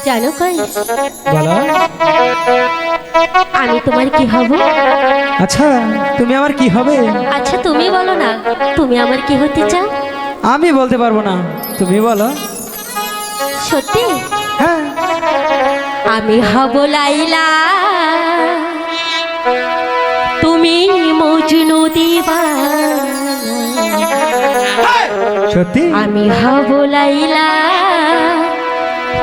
জানো কই বলো। আমি তোমার কি হব? আচ্ছা তুমি আমার কি হবে? আচ্ছা তুমি বলো না, তুমি আমার কি হতে চাও? আমি বলতে পারবো না, তুমি বলো। সত্যি? হ্যাঁ। আমি হব লাইলা, তুমি মজনু দিওয়ানা। সত্যি? আমি হব লাইলা,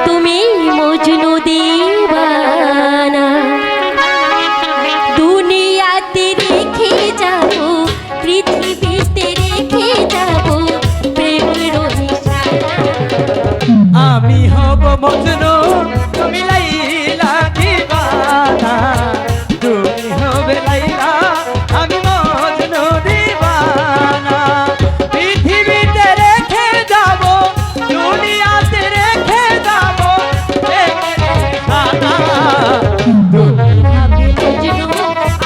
তুমি মজনু দিওয়ানা। দুনিয়াতে রেখে যাব, পৃথিবীতে রেখে যাব প্রেমের নিশানা। আমি হব মজনু, তুমি লাইলা দিবানা। তুমি হবে লাইলা, আমি মজনু দিবানা। পৃথিবীতে রেখে যাব, দুনিয়াতে রেখে যাব প্রেমের নিশানা। তুমি হবে মজনু,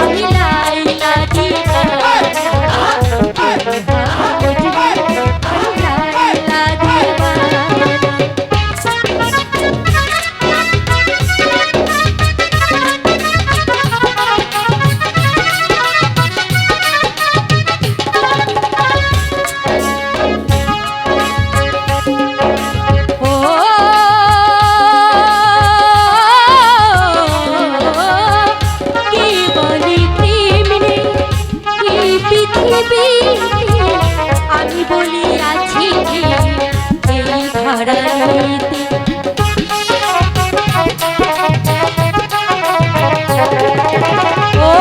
আমি লাইলা দিওয়ানা। তুমি হবে মজনু, আমি লাইলা দিওয়ানা। ও কি বলি প্রেম নেই এই পৃথিবীতে, আমি বলি আছি এই ধরাতে। ও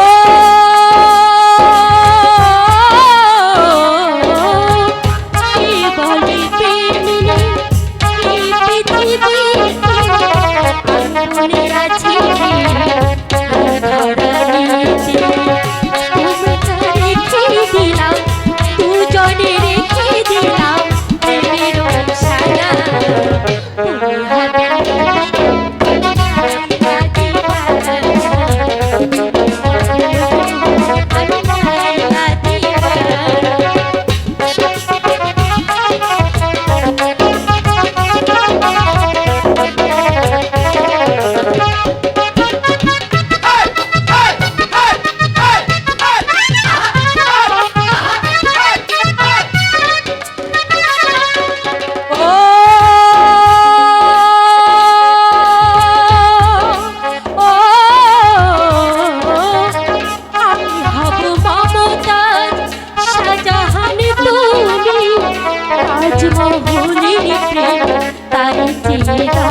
কি বলি প্রেম নেই এই পৃথিবীতে, আমি বলি আছি এই ধরাতে। তোমাকে রেখে দিলাম, দুজনে রেখে দিলাম প্রেমের নিশানা। তুমি হবে লাইলা দিওয়ানা, আমি লাইলা দিওয়ানা। ও ও আমি হব মমতাজ শাহজাহান, তুমি তাজমহলের প্রেম তাই চিরা।